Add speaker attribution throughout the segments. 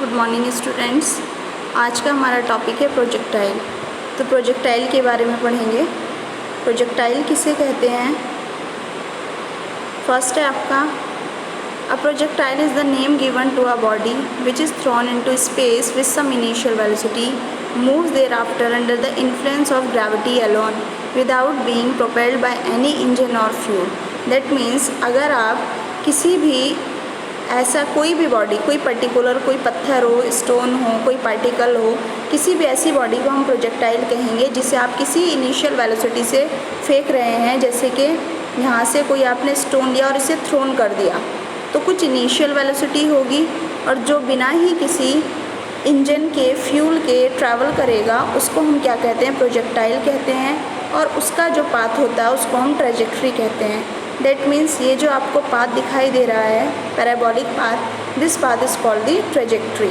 Speaker 1: Good morning students. आज का हमारा टॉपिक है प्रोजेक्टाइल। तो प्रोजेक्टाइल के बारे में पढ़ेंगे। प्रोजेक्टाइल किसे कहते हैं? फर्स्ट है आपका, a projectile is the name given to a body which is thrown into space with some initial velocity, moves thereafter under the influence of gravity alone without being propelled by any engine or fuel. That means अगर आप किसी भी ऐसा कोई भी body, कोई particular, कोई पत्थर हो, स्टोन हो, कोई पार्टिकल हो, किसी भी ऐसी बॉडी को हम प्रोजेक्टाइल कहेंगे जिसे आप किसी इनिशियल वेलोसिटी से फेंक रहे हैं। जैसे कि यहाँ से कोई आपने स्टोन लिया और इसे थ्रोन कर दिया, तो कुछ इनिशियल वेलोसिटी होगी और जो बिना ही किसी इंजन के, फ्यूल के ट्रैवल करेगा उसको हम क्या कहते हैं? प्रोजेक्टाइल कहते हैं। और उसका जो पाथ होता है उसको हम ट्रेजेक्ट्री कहते हैं। दैट मीन्स ये जो आपको पाथ दिखाई दे रहा है, parabolic path, this path is called the trajectory.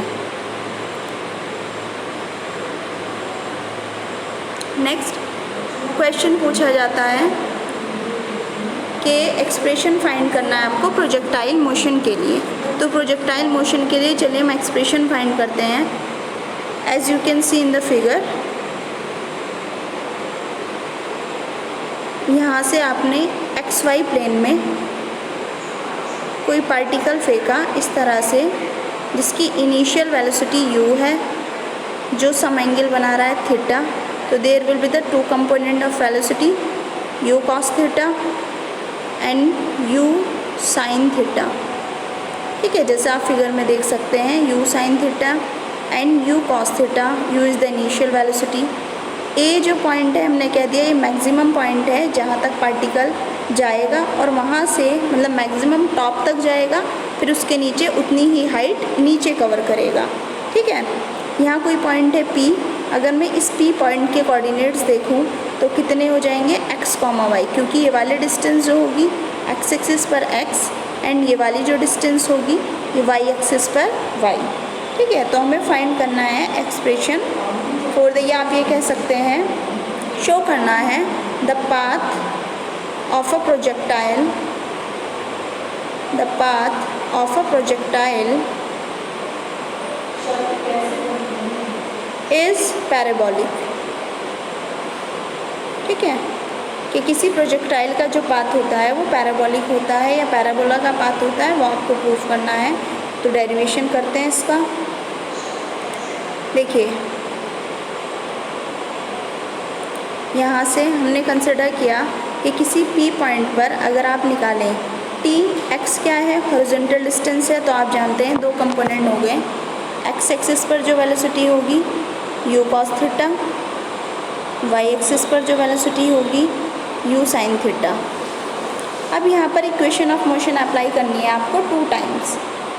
Speaker 1: Next question पूछा जाता है कि एक्सप्रेशन फाइंड करना है आपको प्रोजेक्टाइल मोशन के लिए। तो प्रोजेक्टाइल मोशन के लिए चलिए हम एक्सप्रेशन फाइंड करते हैं। As you can see in the figure, यहाँ से आपने एक्स वाई प्लेन में कोई पार्टिकल फेंका इस तरह से, जिसकी इनिशियल वेलोसिटी u है, जो सम एंगल बना रहा है थीटा। तो there will be the two component of velocity, u cos theta and u sin theta. ठीक है, जैसे आप फिगर में देख सकते हैं, u sin theta and u cos theta. u is the initial velocity. A जो पॉइंट है हमने कह दिया ये मैक्सिमम पॉइंट है जहाँ तक पार्टिकल जाएगा और वहाँ से मतलब मैक्सिमम टॉप तक जाएगा, फिर उसके नीचे उतनी ही हाइट नीचे कवर करेगा। ठीक है, यहाँ कोई पॉइंट है P। अगर मैं इस P पॉइंट के कोऑर्डिनेट्स देखूँ तो कितने हो जाएंगे? x, y, क्योंकि ये वाली डिस्टेंस जो होगी x एक्सिस पर x एंड ये वाली जो डिस्टेंस होगी ये y एक्सिस पर y। ठीक है, तो हमें फाइंड करना है एक्सप्रेशन फॉर द, या आप ये कह सकते हैं शो करना है the path of a projectile, the path of a projectile is parabolic. ठीक है, कि किसी प्रोजेक्टाइल का जो पाथ होता है वो पैराबोलिक होता है या पैराबोला का पाथ होता है, वो आपको प्रूफ करना है। तो डेरिवेशन करते हैं इसका। देखिए, यहाँ से हमने कंसिडर किया कि किसी P पॉइंट पर अगर आप निकालें T, x क्या है? हॉरिजॉन्टल डिस्टेंस है, तो आप जानते हैं दो कंपोनेंट हो गए। x एक्सिस पर जो वेलोसिटी होगी u cos theta, y axis पर जो वेलोसिटी होगी u sin थीटा। अब यहाँ पर इक्वेशन ऑफ मोशन अप्लाई करनी है आपको 2 टाइम्स।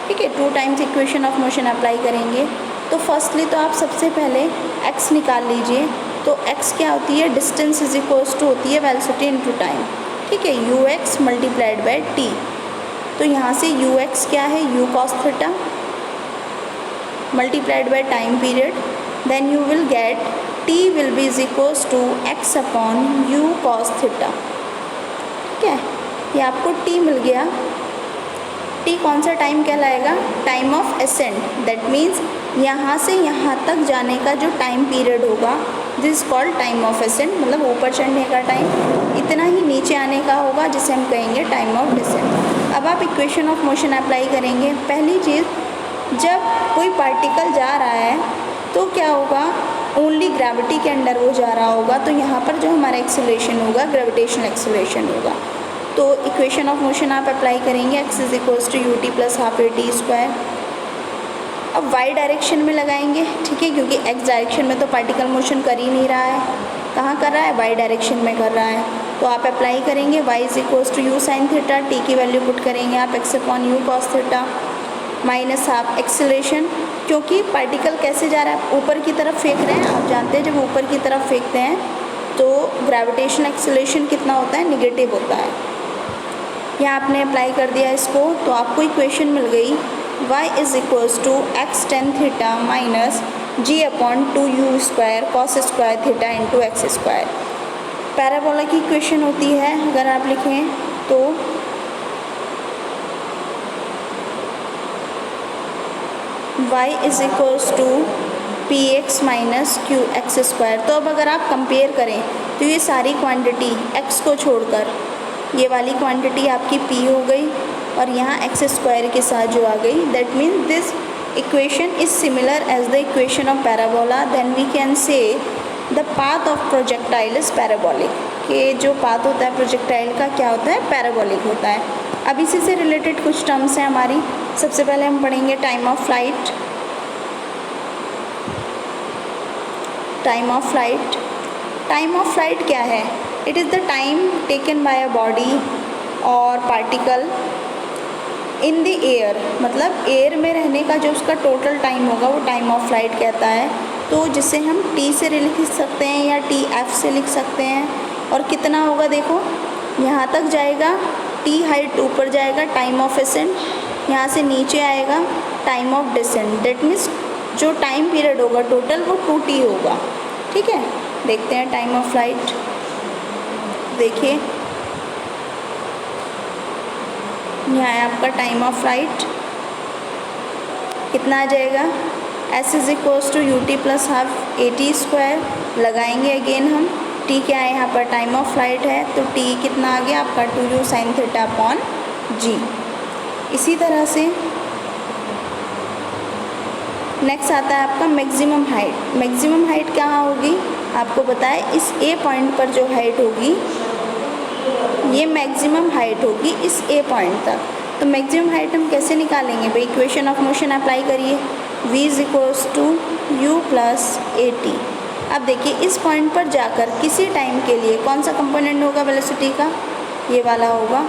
Speaker 1: ठीक है, 2 times equation of motion apply करेंगे। तो फर्स्टली तो आप सबसे पहले x निकाल लीजिए। तो x क्या होती है? डिस्टेंस इज इक्वल्स टू होती है वेलोसिटी इनटू टाइम। ठीक है, ux मल्टीप्लाइड बाय t। तो यहाँ से ux क्या है? u cos theta multiplied by time period, then you will get t will be is equals to x upon u cos theta. ठीक है, ये आपको t मिल गया। t कौन सा टाइम कहलाएगा? Time of accent. That means यहाँ से यहाँ तक जाने का जो टाइम पीरियड होगा, this called time of accent, मतलब ऊपर चढ़ने का टाइम। इतना ही नीचे आने का होगा जिसे हम कहेंगे टाइम ऑफ डिसेंट। अब आप इक्वेशन ऑफ मोशन अप्लाई करेंगे। पहली चीज़, जब कोई पार्टिकल जा रहा है तो क्या होगा? ओनली ग्रेविटी के अंडर वो जा रहा होगा, तो यहाँ पर जो हमारा एक्सेलरेशन होगा ग्रेविटेशनल एक्सेलरेशन होगा। तो इक्वेशन ऑफ मोशन आप अप्लाई करेंगे, x is equals to ut plus half a t square. अब y डायरेक्शन में लगाएंगे। ठीक है, क्योंकि x डायरेक्शन में तो पार्टिकल मोशन कर ही नहीं रहा है। कहाँ कर रहा है? y डायरेक्शन में कर रहा है। तो आप अप्लाई करेंगे y is equals to u sin theta, t की वैल्यू पुट करेंगे आप x upon u cos theta minus half acceleration, क्योंकि पार्टिकल कैसे जा रहा है? ऊपर की तरफ फेंक रहे हैं। आप जानते हैं जब ऊपर की तरफ फेंकते हैं तो ग्रेविटेशनल एक्सेलरेशन कितना होता है? नेगेटिव होता है। यहाँ आपने अप्लाई कर दिया इसको, तो आपको इक्वेशन मिल गई y is equals to x tan theta minus g upon 2u square cos square theta into x square. Parabola की इक्वेशन होती है, अगर आप लिखें तो y is equals to p x minus q x square. तो अब अगर आप कंपेयर करें तो ये सारी क्वांटिटी x को छोड़कर ये वाली क्वांटिटी आपकी p हो गई और यहाँ एक्स स्क्वायर के साथ जो आ गई, that means this equation is similar as the equation of parabola. Then we can say the path of projectile is parabolic, कि जो पाथ होता है प्रोजेक्टाइल का क्या होता है, पैराबोलिक होता है। अब इसी से रिलेटेड कुछ टर्म्स हैं हमारी। सबसे पहले हम पढ़ेंगे time of flight. Time of flight, time of flight क्या है? It is the time taken by a body और पार्टिकल इन द एयर, मतलब एयर में रहने का जो उसका टोटल टाइम होगा वो टाइम ऑफ फ्लाइट कहता है। तो जिसे हम टी से लिख सकते हैं या टी एफ से लिख सकते हैं। और कितना होगा, देखो यहाँ तक जाएगा, टी हाइट ऊपर जाएगा टाइम ऑफ असेंट, यहाँ से नीचे आएगा time of descent. That means जो टाइम पीरियड होगा टोटल वो 2t होगा। ठीक है, देखते हैं टाइम ऑफ फ्लाइट। देखिए यहाँ है आपका टाइम ऑफ फ्लाइट, कितना आ जाएगा, s is equals to u t plus half a t square. लगाएंगे अगेन हम, t क्या है यहाँ पर, टाइम ऑफ फ्लाइट है, तो t कितना आ गया आपका 2u sine theta upon g। इसी तरह से नेक्स्ट आता है आपका मैक्सिमम हाइट। मैक्सिमम हाइट कहाँ होगी, आपको पता है इस a पॉइंट पर जो हाइट होगी ये मैक्सिमम हाइट होगी इस a पॉइंट तक। तो मैक्सिमम हाइट हम कैसे निकालेंगे भाई, इक्वेशन ऑफ मोशन अप्लाई करिए, v is equals to u plus a t. अब देखिए इस पॉइंट पर जाकर किसी टाइम के लिए कौन सा कंपोनेंट होगा वेलोसिटी का, ये वाला होगा।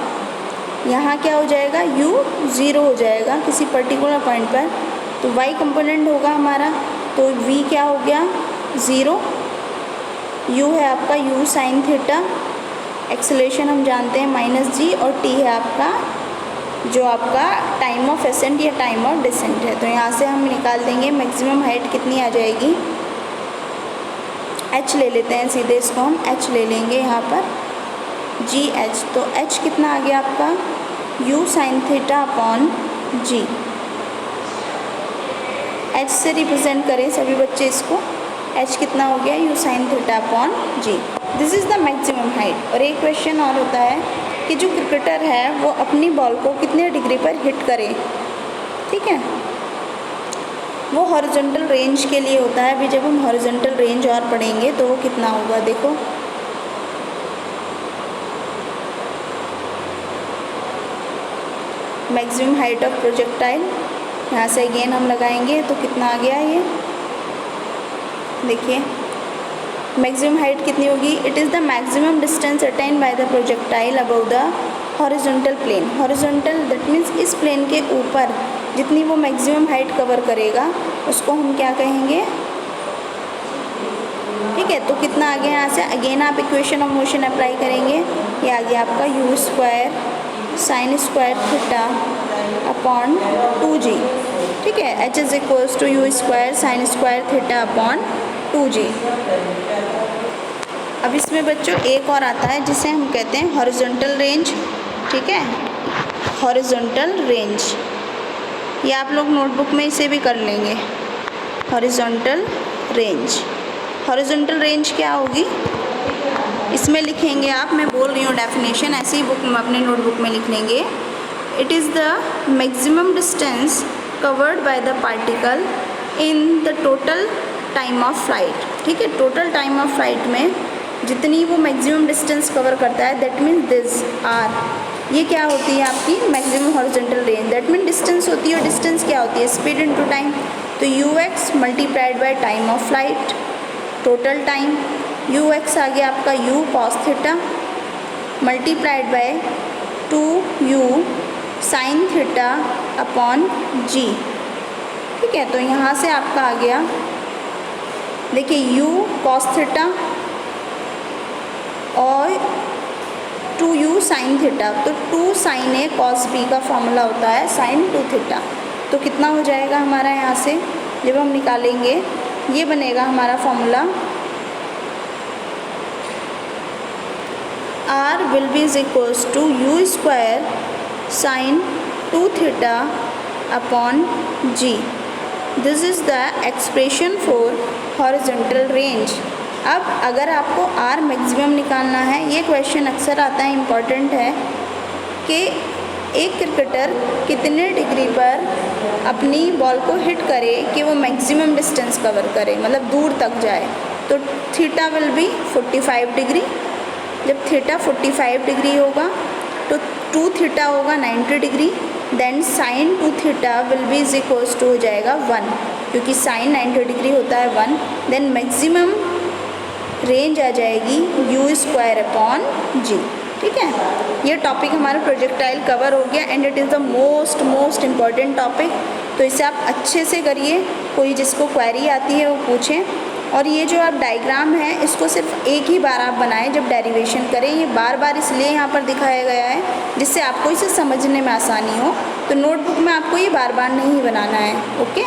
Speaker 1: यहाँ क्या हो जाएगा, u 0 हो जाएगा किसी पर्टिकुलर पॉइंट पर, तो y कंपोनेंट होगा हमारा, तो v क्या हो गया 0, u है आपका u साइन थीटा, एक्सेलरेशन हम जानते हैं माइनस g, और t है आपका जो आपका टाइम ऑफ असेंट या टाइम ऑफ डिसेंट है। तो यहाँ से हम निकाल देंगे मैक्सिमम हाइट कितनी आ जाएगी, h ले लेते हैं सीधे इसको, हम h ले लेंगे यहाँ पर जी एच। तो h कितना आ गया आपका u sign theta upon g। h से रिप्रेजेंट करें सभी बच्चे इसको, h कितना हो गया u sign theta upon g। This is the maximum height. और एक क्वेश्चन और होता है कि जो क्रिकेटर है वो अपनी बॉल को कितने डिग्री पर हिट करे। ठीक है, वो हॉरिजॉन्टल रेंज के लिए होता है। अभी जब हम हॉरिजॉन्टल रेंज और पढ़ेंगे तो वो कितना होगा, देखो मैक्सिमम हाइट ऑफ प्रोजेक्टाइल, यहाँ से अगेन हम लगाएंगे तो कितना आ गया ये, देखिए मैक्सिमम हाइट कितनी होगी, it is the maximum distance attain by the projectile above the horizontal plane. Horizontal that means इस प्लेन के ऊपर जितनी वो मैक्सिमम हाइट कवर करेगा उसको हम क्या कहेंगे। ठीक है, तो कितना आ गया यहाँ से, अगेन आप इक्वेशन ऑफ मोशन अप्लाई करेंगे, ये आ गया आपका u square sine square theta upon 2g। ठीक है, h is equals to u square sine square theta upon 2g। अब इसमें बच्चों एक और आता है जिसे हम कहते हैं हॉरिजॉन्टल रेंज। ठीक है, हॉरिजॉन्टल रेंज, ये आप लोग नोटबुक में इसे भी कर लेंगे, हॉरिजॉन्टल रेंज। हॉरिजॉन्टल रेंज क्या होगी, इसमें लिखेंगे आप, मैं बोल रही हूँ डेफिनेशन, ऐसे ही बुक में अपने नोटबुक में लिख लेंगे। It is the maximum distance covered by the particle in the total time of flight. ठीक है, टोटल टाइम ऑफ फ्लाइट में जितनी वो मैक्सिमम डिस्टेंस कवर करता है, दैट मीन्स दिस आर, ये क्या होती है आपकी maximum horizontal range. That mean distance होती है, और डिस्टेंस क्या होती है, स्पीड इनटू टाइम। तो u x multiplied by time of flight, total time, u x आ गया आपका u cos theta multiplied by 2u sine theta upon g. ठीक है, तो यहाँ से आपका आ गया, देखिए u कॉस थीटा और 2u साइन थीटा, तो 2 साइन ए कॉस बी का फॉर्मूला होता है साइन 2 थीटा। तो कितना हो जाएगा हमारा यहाँ से, जब हम निकालेंगे ये बनेगा हमारा formula, R will be is equals to u square sine 2 theta upon g. This is the expression for horizontal range. अब अगर आपको आर मैक्सिमम निकालना है, ये क्वेश्चन अक्सर आता है, इम्पॉर्टेंट है कि एक क्रिकेटर कितने डिग्री पर अपनी बॉल को हिट करे कि वो मैक्सिमम डिस्टेंस कवर करे, मतलब दूर तक जाए। तो थीटा विल बी 45 डिग्री। जब थीटा 45 डिग्री होगा तो 2 थीटा होगा 90 degree, then sine 2 theta will be is equals to हो जाएगा 1, क्योंकि साइन 90 डिग्री होता है 1। देन मैक्सिमम रेंज आ जाएगी u²/g। ठीक है, ये टॉपिक हमारा प्रोजेक्टाइल कवर हो गया and it is the most important topic. तो इसे आप अच्छे से करिए, कोई जिसको क्वेरी आती है वो पूछें। और ये जो आप डायग्राम है इसको सिर्फ एक ही बार आप बनाएं जब डेरिवेशन करें। ये बार बार इसलिए यहाँ पर दिखाया गया है जिससे आपको इसे समझने में आसानी हो। तो नोटबुक में आपको ये बार बार नहीं बनाना है। ओके।